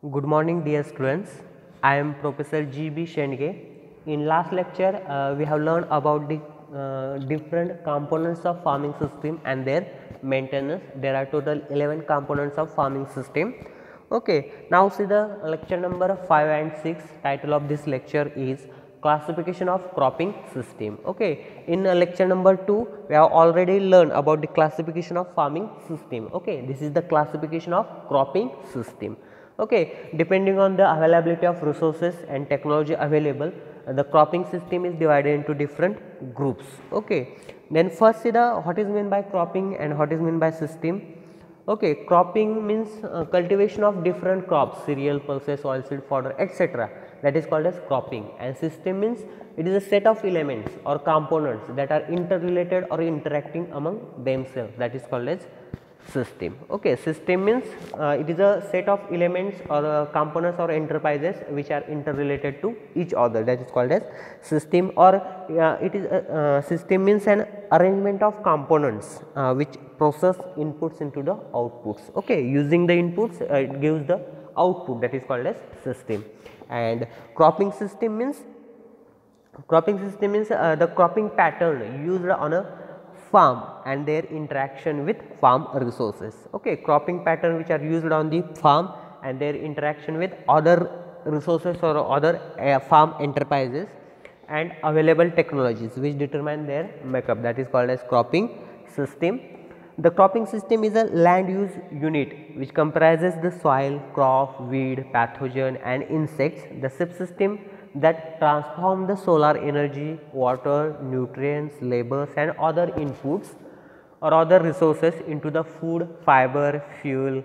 Good morning dear students, I am Professor G.B. Shendge. In last lecture we have learned about the different components of farming system and their maintenance. There are total 11 components of farming system. Okay, now see the lecture number 5 and 6. Title of this lecture is classification of cropping system. Okay, in lecture number 2 we have already learned about the classification of farming system. Okay, this is the classification of cropping system. Okay, depending on the availability of resources and technology available, the cropping system is divided into different groups. Okay, then first see the what is meant by cropping and what is meant by system. Okay, cropping means cultivation of different crops, cereal, pulses, oilseed, fodder, etc. That is called as cropping. And system means it is a set of elements or components that are interrelated or interacting among themselves. That is called as system. Okay, system means it is a set of elements or components or enterprises which are interrelated to each other. That is called as system. Or it is system means an arrangement of components which process inputs into the outputs. Okay, using the inputs it gives the output, that is called as system. And cropping system means the cropping pattern used on a farm and their interaction with farm resources. Okay, cropping pattern which are used on the farm and their interaction with other resources or other farm enterprises and available technologies which determine their makeup, that is called as cropping system. The cropping system is a land use unit which comprises the soil, crop, weed, pathogen and insects. The subsystem that transform the solar energy, water, nutrients, labors and other inputs or other resources into the food, fiber, fuel,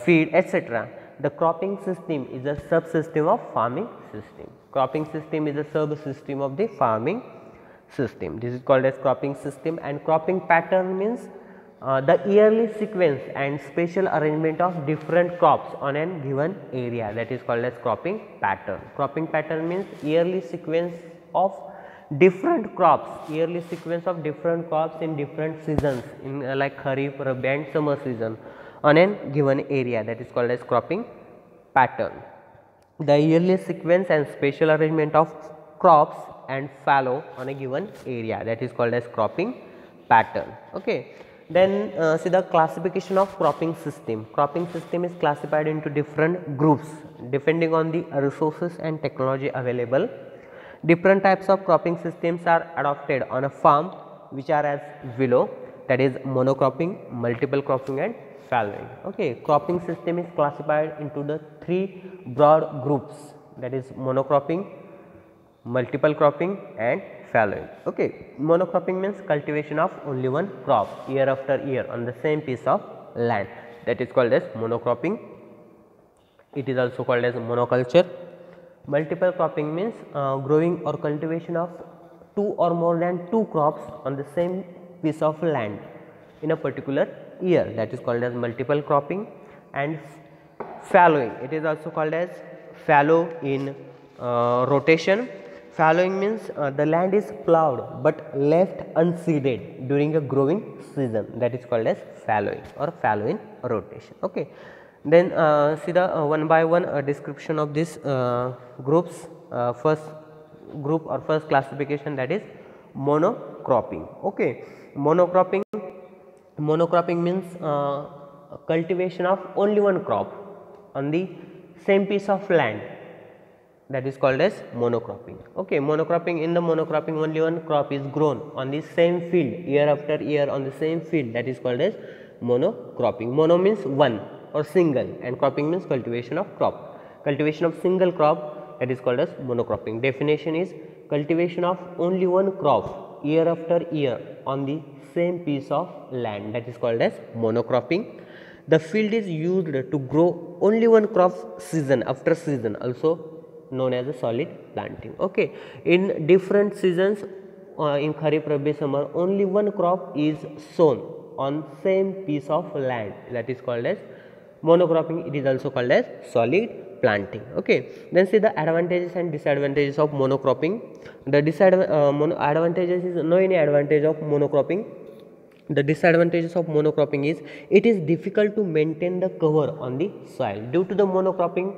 feed, etc. The cropping system is a subsystem of farming system. Cropping system is a subsystem of the farming system. This is called as cropping system. And cropping pattern means the yearly sequence and spatial arrangement of different crops on a given area, that is called as cropping pattern. Cropping pattern means yearly sequence of different crops, in different seasons in like Kharif, Rabi and summer season on a given area, that is called as cropping pattern. The yearly sequence and spatial arrangement of crops and fallow on a given area, that is called as cropping pattern. Okay. Then see the classification of cropping system. Cropping system is classified into different groups depending on the resources and technology available. Different types of cropping systems are adopted on a farm, which are as below, that is monocropping, multiple cropping and fallowing. Okay, cropping system is classified into the three broad groups, that is monocropping, multiple cropping and fallowing. Okay, monocropping means cultivation of only one crop year after year on the same piece of land, that is called as monocropping. It is also called as monoculture. Multiple cropping means growing or cultivation of two or more than two crops on the same piece of land in a particular year, that is called as multiple cropping. And fallowing, it is also called as fallow in rotation. Fallowing means the land is plowed but left unseeded during a growing season, that is called as fallowing or fallow in rotation. Okay. Then see the one by one description of these groups. First group or first classification, that is monocropping. Okay, monocropping means cultivation of only one crop on the same piece of land, that is called as monocropping. Okay, monocropping, in the monocropping only one crop is grown on the same field year after year on the same field, that is called as monocropping. Mono means one or single and cropping means cultivation of crop. Cultivation of single crop, that is called as monocropping. Definition is cultivation of only one crop year after year on the same piece of land, that is called as monocropping. The field is used to grow only one crop season after season, also known as a solid planting. Okay, in different seasons in Kharif, Rabi, summer, only one crop is sown on same piece of land, that is called as monocropping. It is also called as solid planting. Okay, then see the advantages and disadvantages of monocropping. The advantages is no any advantage of monocropping. The disadvantages of monocropping is it is difficult to maintain the cover on the soil. Due to the monocropping,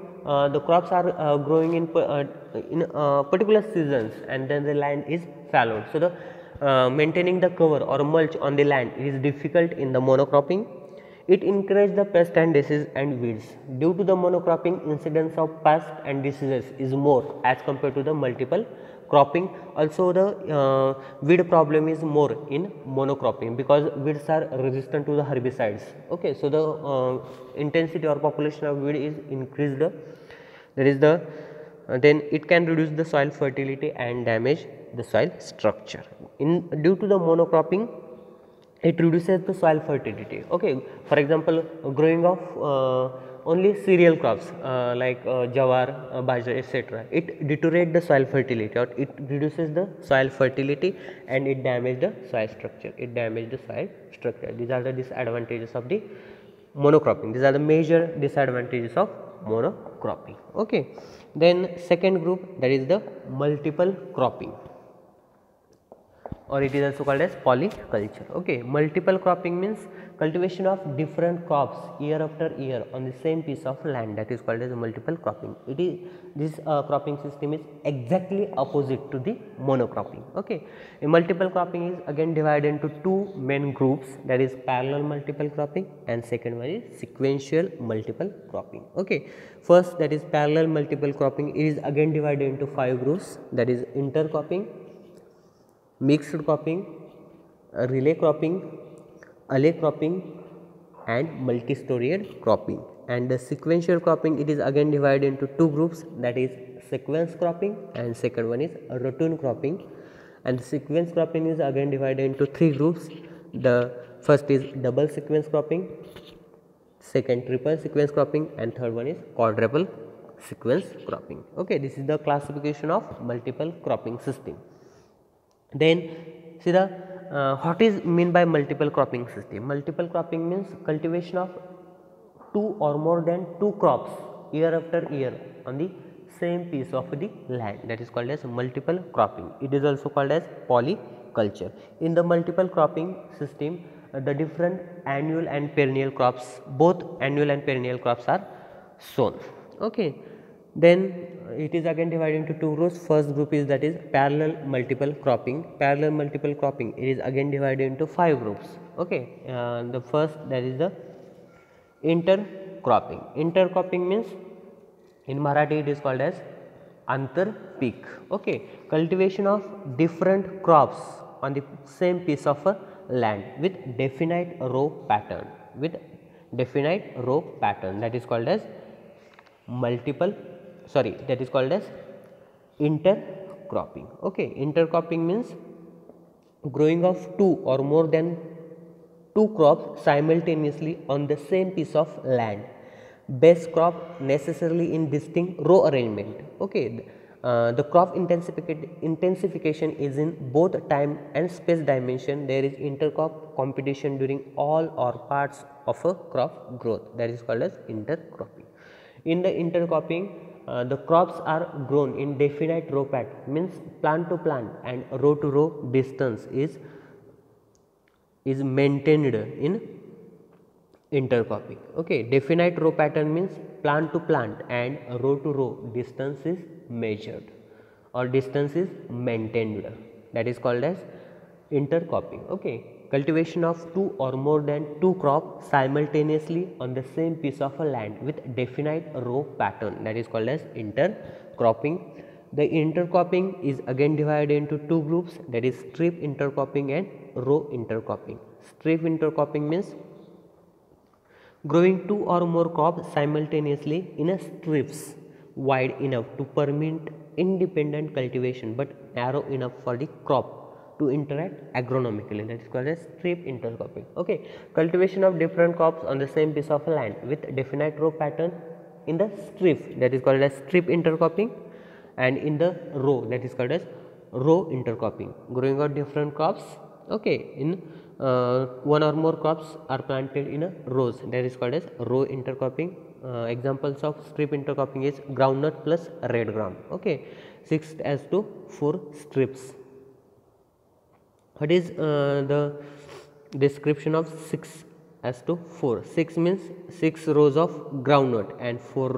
the crops are growing in particular seasons, and then the land is fallowed. So the maintaining the cover or mulch on the land is difficult in the monocropping. It encourages the pest and disease and weeds. Due to the monocropping, incidence of pest and diseases is more as compared to the multiple cropping. Also the weed problem is more in monocropping because weeds are resistant to the herbicides. Okay, so the intensity or population of weed is increased. There is the then it can reduce the soil fertility and damage the soil structure. Due to the monocropping, it reduces the soil fertility. Okay, for example, growing of only cereal crops like jawar, bajra, etc. It deteriorates the soil fertility, or it reduces the soil fertility, and it damages the soil structure. These are the disadvantages of the monocropping. These are the major disadvantages of monocropping. Okay, then second group, that is the multiple cropping, or it is also called as polyculture. Okay, multiple cropping means cultivation of different crops year after year on the same piece of land. That is called as multiple cropping. It is this cropping system is exactly opposite to the monocropping. Okay, a multiple cropping is again divided into two main groups, that is parallel multiple cropping, and second one is sequential multiple cropping. Okay, first, that is parallel multiple cropping, it is again divided into five groups, that is intercropping, mixed cropping, relay cropping, alley cropping, and multi-storied cropping. And the sequential cropping, it is again divided into two groups, that is sequence cropping, and second one is routine cropping. And the sequence cropping is again divided into three groups. The first is double sequence cropping, second triple sequence cropping, and third one is quadruple sequence cropping. Okay, this is the classification of multiple cropping system. Then see the what is mean by multiple cropping system. Multiple cropping means cultivation of two or more than two crops year after year on the same piece of the land. That is called as multiple cropping. It is also called as polyculture. In the multiple cropping system, the different annual and perennial crops, both annual and perennial crops are sown. Okay, then it is again divided into two groups. First group is, that is parallel multiple cropping. Parallel multiple cropping, it is again divided into five groups. Okay, the first, that is the intercropping. Intercropping means in Marathi it is called as antar peak. Okay, cultivation of different crops on the same piece of a land with definite row pattern. That is called as intercropping. Okay, intercropping means growing of two or more than two crops simultaneously on the same piece of land. Base crop necessarily in distinct row arrangement. Okay, the crop intensification is in both time and space dimension. There is intercrop competition during all or parts of a crop growth. That is called as intercropping. In the intercropping, the crops are grown in definite row pattern, means plant to plant and row to row distance is maintained in intercropping. Okay, definite row pattern means plant to plant and row to row distance is measured or distance is maintained. That is called as intercropping. Okay, cultivation of two or more than two crops simultaneously on the same piece of a land with definite row pattern. That is called as intercropping. The intercropping is again divided into two groups, that is strip intercropping and row intercropping. Strip intercropping means growing two or more crops simultaneously in a strips wide enough to permit independent cultivation but narrow enough for the crop to interact agronomically. That is called as strip intercropping. Okay, cultivation of different crops on the same piece of land with definite row pattern in the strip, that is called as strip intercropping, and in the row, that is called as row intercropping. Growing of different crops, okay, in one or more crops are planted in a rows, that is called as row intercropping. Examples of strip intercropping is groundnut plus red gram. Okay, 6 as to 4 strips. What is the description of 6 as to 4. 6 means 6 rows of groundnut and 4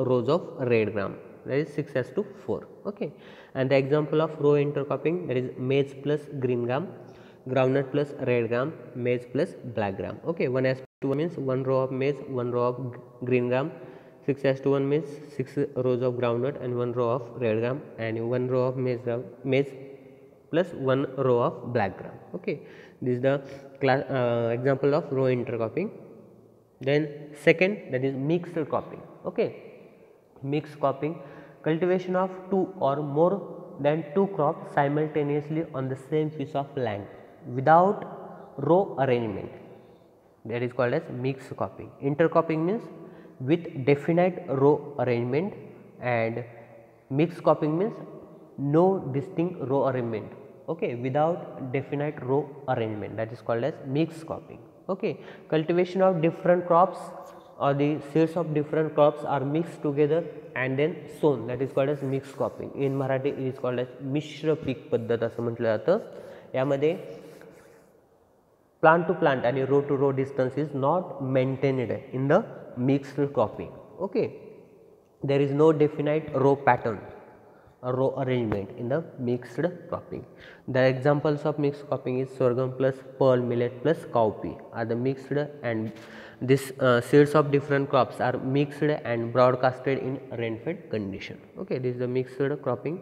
rows of red gram, that is 6 as to 4. Okay. And the example of row intercropping, that is maize plus green gram, groundnut plus red gram, maize plus black gram. Okay. 1 as to 1 means 1 row of maize, 1 row of green gram. 6 as to 1 means 6 rows of groundnut and 1 row of red gram, and 1 row of maize plus 1 row of black gram. Okay. This is the example of row intercropping. Then second, that is mixed cropping. Okay. Mixed cropping, cultivation of 2 or more than 2 crops simultaneously on the same piece of land without row arrangement, that is called as mixed cropping. Intercropping means with definite row arrangement, and mixed cropping means no distinct row arrangement. Okay, without definite row arrangement, that is called as mixed cropping. Okay, cultivation of different crops or the seeds of different crops are mixed together and then sown, that is called as mixed cropping. In Marathi it is called as Mishra peak पद्धत असं म्हटलं जातं. यामध्ये plant to plant and row to row distance is not maintained in the mixed cropping. Okay, there is no definite row pattern or row arrangement in the mixed cropping. The examples of mixed cropping is sorghum plus pearl millet plus cowpea are the mixed, and this seeds of different crops are mixed and broadcasted in rain-fed condition. Okay, this is the mixed cropping.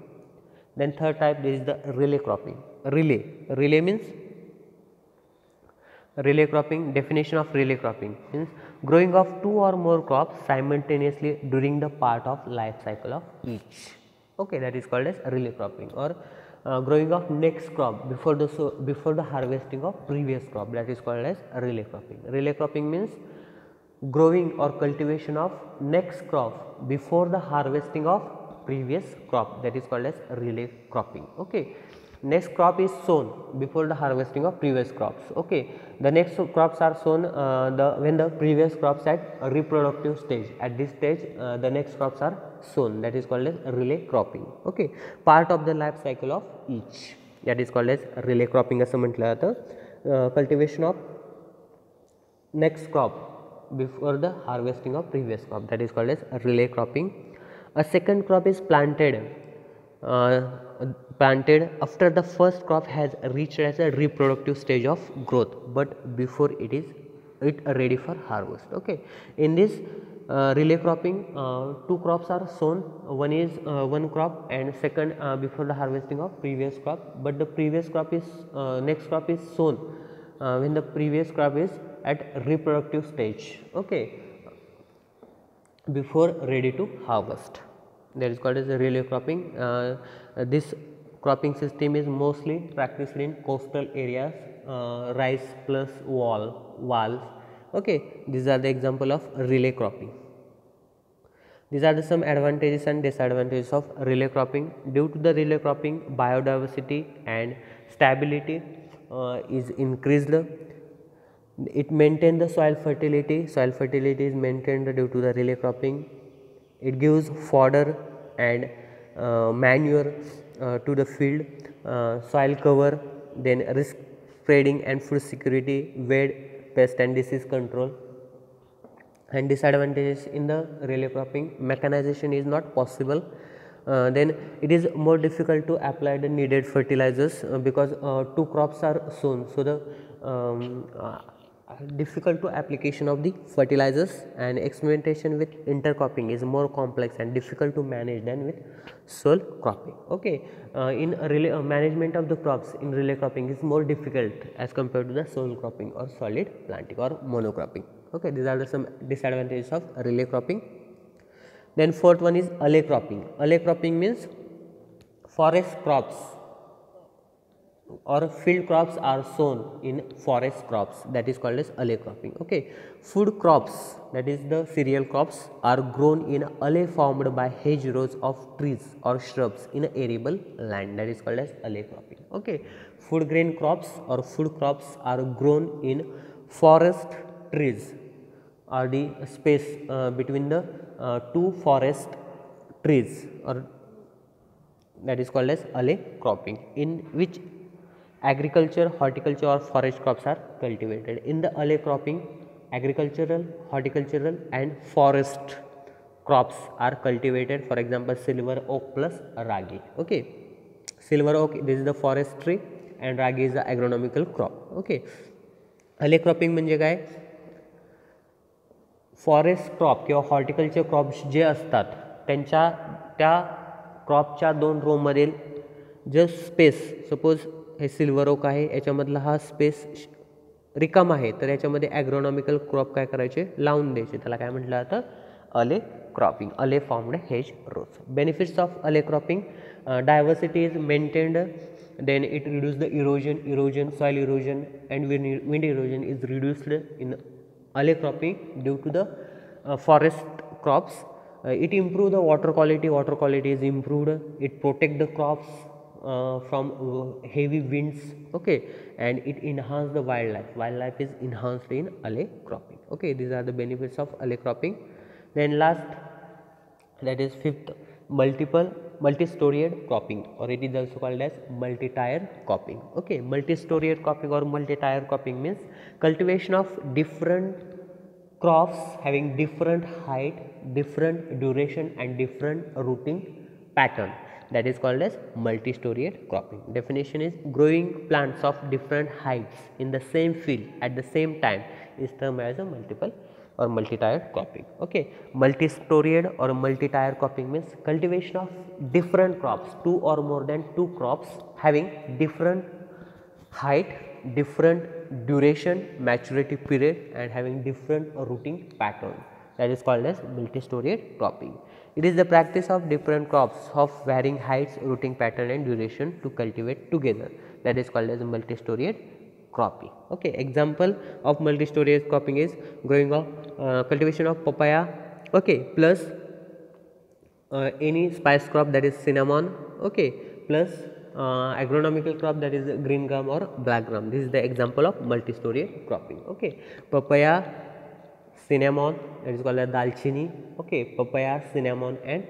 Then third type, this is the relay cropping. Relay means relay cropping. Definition of relay cropping means growing of 2 or more crops simultaneously during the part of life cycle of each. Okay, that is called as relay cropping. Or growing of next crop before the harvesting of previous crop, that is called as relay cropping. Relay cropping means growing or cultivation of next crop before the harvesting of previous crop, that is called as relay cropping. Okay. Next crop is sown before the harvesting of previous crops. Okay, the next crops are sown when the previous crops at a reproductive stage. At this stage, the next crops are sown. That is called as relay cropping. Okay, part of the life cycle of each. That is called as relay cropping. असं म्हटलं जातं. Cultivation of next crop before the harvesting of previous crop. That is called as relay cropping. A second crop is planted after the first crop has reached as a reproductive stage of growth, but before it ready for harvest. Okay, in this relay cropping, 2 crops are sown. One is one crop, and second before the harvesting of previous crop, but the previous crop is next crop is sown when the previous crop is at reproductive stage. Okay, before ready to harvest. That is called as a relay cropping. This cropping system is mostly practiced in coastal areas, rice plus walls. Okay, these are the example of relay cropping. These are the some advantages and disadvantages of relay cropping. Due to the relay cropping, biodiversity and stability is increased. It maintains the soil fertility. Soil fertility is maintained due to the relay cropping. It gives fodder and manure to the field, soil cover, then risk spreading and food security, weed, pest and disease control. And disadvantages in the relay cropping: mechanization is not possible. Then it is more difficult to apply the needed fertilizers because 2 crops are sown, so the difficult to application of the fertilizers, and experimentation with intercropping is more complex and difficult to manage than with sole cropping. Okay, in management of the crops in relay cropping is more difficult as compared to the sole cropping or solid planting or monocropping. Okay, these are the some disadvantages of relay cropping. Then fourth one is alley cropping. Alley cropping means forest crops or field crops are sown in forest crops, that is called as alley cropping. Okay, food crops, that is the cereal crops, are grown in alley formed by hedgerows of trees or shrubs in arable land, that is called as alley cropping. Okay, food grain crops or food crops are grown in forest trees or the space between the 2 forest trees, or that is called as alley cropping, in which agriculture, horticulture or forest crops are cultivated. In the alley cropping, agricultural, horticultural and forest crops are cultivated. For example, silver oak plus ragi. Okay, silver oak, this is the forest tree and ragi is the agronomical crop. Okay, alley cropping म्हणजे काय, forest crop किंवा horticulture crops जे असतात त्यांच्या त्या क्रॉपच्या 2 रोमधील जे space, suppose हे silver okay आहे, याच्यामधला हा space रिकाम आहे, तर याच्यामध्ये ॲग्रोनॉमिकल क्रॉप काय करायचे, लावून द्यायचे. त्याला काय म्हटलं जातं, alley cropping, alley formed hedge rows. Benefits of alley cropping, diversity is maintained, then it reduces the erosion, soil erosion and wind erosion is reduced in alley cropping due to the forest crops. It improve the water quality is improved, it protect the crops from heavy winds. Okay, and it enhance the wildlife is enhanced in alley cropping. Okay, these are the benefits of alley cropping. Then last, that is fifth, multi-storied cropping, or it is also called as multi-tier cropping. Okay, multi-storied cropping or multi-tier cropping means cultivation of different crops having different height, different duration and different rooting pattern, that is called as multi-storied cropping. Definition is growing plants of different heights in the same field at the same time is termed as a multiple or multi-tiered cropping. Okay, multi-storied or multi-tier cropping means cultivation of different crops, 2 or more than 2 crops having different height, different duration, maturity period and having different rooting pattern, that is called as multi-storied cropping. It is the practice of different crops of varying heights, rooting pattern and duration to cultivate together, that is called as multi-storied cropping. Okay, example of multi-storied cropping is growing of cultivation of papaya, okay, plus any spice crop, that is cinnamon, okay, plus agronomical crop, that is green gram or black gram. This is the example of multi-storied cropping. Okay, papaya, cinnamon, that is called as dalchini. Okay, papaya, cinnamon and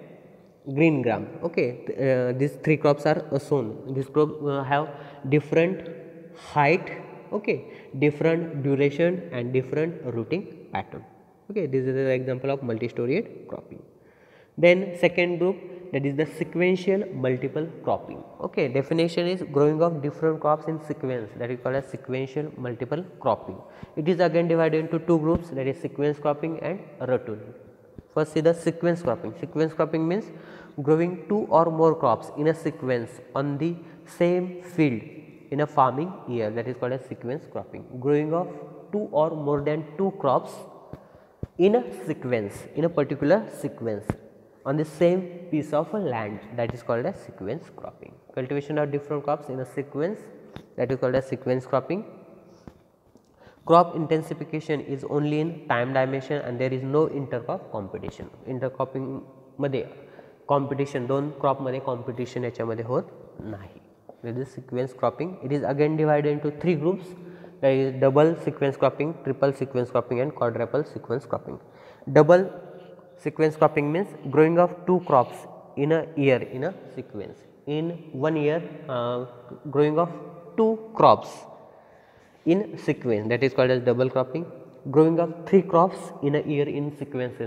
green gram. Okay, these 3 crops are sown. These crops have different height, okay, different duration and different rooting pattern. Okay, this is the example of multi-storied cropping. Then second group, that is the sequential multiple cropping. Okay, definition is growing of different crops in sequence, that is called as sequential multiple cropping. It is again divided into 2 groups, that is sequence cropping and rotooning. First is the sequence cropping. Sequence cropping means growing 2 or more crops in a sequence on the same field in a farming year, that is called as sequence cropping. Growing of 2 or more than 2 crops in a sequence, in a particular sequence on the same piece of land, that is called as sequence cropping. Cultivation of different crops in a sequence, that is called as sequence cropping. Crop intensification is only in time dimension and there is no intercrop competition. Intercropping मध्ये competition, 2 crop मध्ये competition याच्यामध्ये होत नाही. This is sequence cropping. It is again divided into 3 groups, that is double sequence cropping, triple sequence cropping and quadruple sequence cropping. Double sequence cropping means growing of 2 crops in a year in a sequence. In 1 year, growing of 2 crops in sequence, that is called as double cropping. Growing of 3 crops in a year in sequence,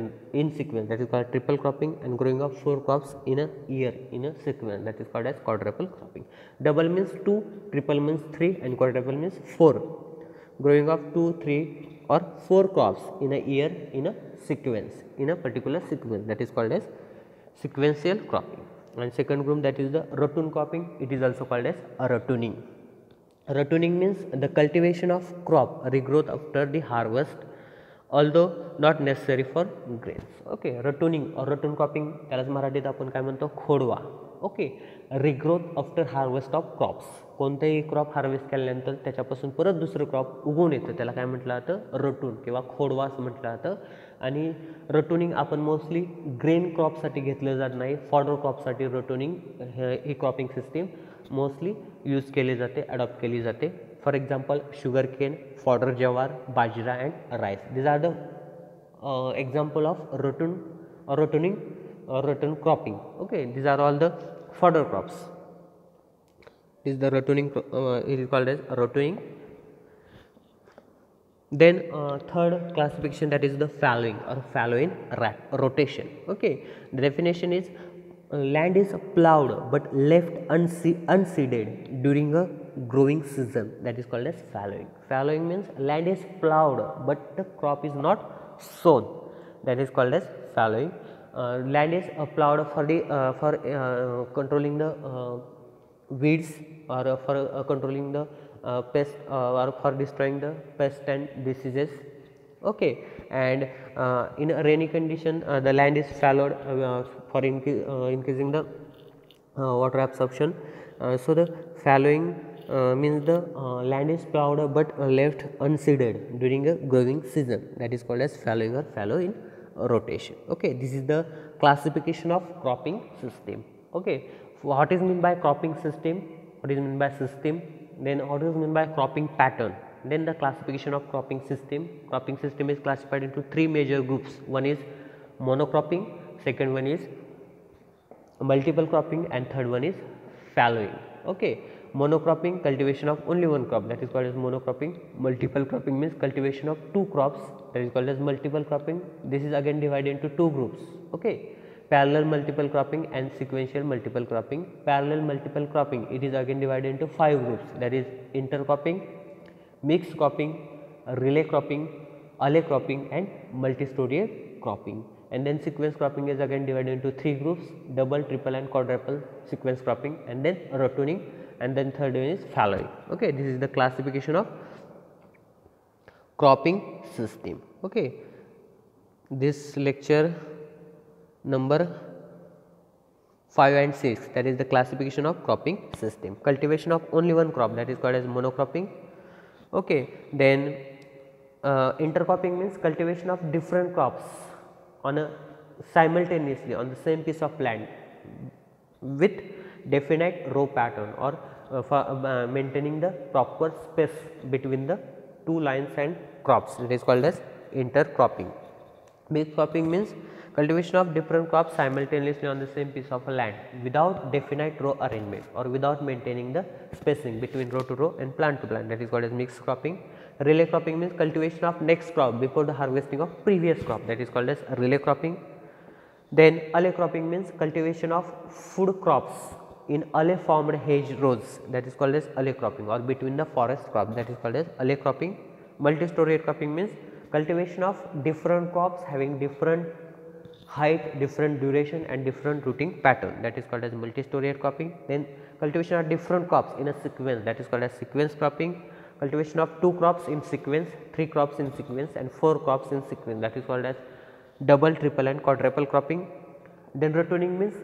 that is called triple cropping, and growing of 4 crops in a year in a sequence, that is called as quadruple cropping. Double means 2, triple means 3 and quadruple means 4. Growing of 2, 3 or 4 crops in a year in a sequence, in a particular sequence, that is called as sequential cropping. And second group, that is the ratoon cropping. It is also called as ratooning. Ratooning means the cultivation of crop regrowth after the harvest, although not necessary for grains. Okay, ratooning or ratoon cropping, त्यालाच मराठीत आपण काय म्हणतो, खोडवा. Okay, regrowth after harvest of crops. कोणतेही crop harvest केल्यानंतर त्याच्यापासून परत दुसरं क्रॉप उगवून येतं, त्याला काय म्हटलं जातं, रटून किंवा खोडवा असं म्हटलं जातं. आणि रटूनिंग आपण मोस्टली ग्रेन क्रॉपसाठी घेतलं जात नाही, फॉडर क्रॉपसाठी रटूनिंग ही क्रॉपिंग सिस्टीम मोस्टली यूज केली जाते, अडॉप्ट केली जाते. For example sugar cane, fodder jowar, bajra and rice. These are the example of ratoon cropping. Okay, these are all the fodder crops. This is the rotooning, it is called as rotooning. Then third classification, that is the fallowing or fallow in rotation. Okay, the definition is land is plowed but left unseeded during a growing season, that is called as fallowing. Fallowing means land is plowed but the crop is not sown, that is called as fallowing. Land is plowed for the controlling the weeds, or for controlling the pest, or for destroying the pest and diseases. Okay, and in a rainy condition the land is fallowed for increasing the water absorption. So the fallowing means the land is plowed but left unseeded during a growing season, that is called as fallowing or fallow in rotation. Okay, this is the classification of cropping system. Okay, what is meant by cropping system, what is meant by system, then what is meant by cropping pattern, then the classification of cropping system. Cropping system is classified into three major groups. One is monocropping, second one is multiple cropping, and third one is fallowing. Okay, monocropping, cultivation of only one crop, that is called as monocropping. Multiple cropping means cultivation of two crops, that is called as multiple cropping. This is again divided into two groups. Okay, parallel multiple cropping and sequential multiple cropping. Parallel multiple cropping, it is again divided into five groups, that is intercropping, mixed cropping, relay cropping, alley cropping, and multistorial cropping. And then sequence cropping is again divided into three groups: double, triple, and quadruple sequence cropping, and then rotooning, and then third one is fallowing. Okay, this is the classification of cropping system. Okay, this lecture number 5 and 6, that is the classification of cropping system. Cultivation of only one crop, that is called as monocropping. Okay, then intercropping means cultivation of different crops on a simultaneously on the same piece of land with definite row pattern, or for maintaining the proper space between the two lines and crops, it is called as intercropping. Mixed cropping means cultivation of different crops simultaneously on the same piece of land without definite row arrangement or without maintaining the spacing between row to row and plant to plant, that is called as mixed cropping. Relay cropping means cultivation of next crop before the harvesting of previous crop, that is called as relay cropping. Then alley cropping means cultivation of food crops in alley formed hedge rows, that is called as alley cropping, or between the forest crop, that is called as alley cropping. Multistorial cropping means cultivation of different crops having different height, different duration, and different rooting pattern, that is called as multistorial cropping. Then cultivation of different crops in a sequence, that is called as sequence cropping. Cultivation of two crops in sequence, three crops in sequence, and four crops in sequence, that is called as double, triple, and quadruple cropping. Then rotooning means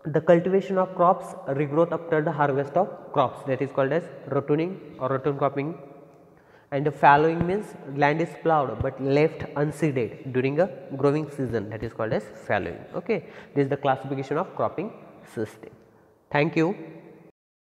the cultivation of crops regrowth after the harvest of crops, that is called as rotooning or rotooning cropping. And the fallowing means land is plowed but left unseeded during a growing season, that is called as fallowing. Okay, this is the classification of cropping system. Thank you.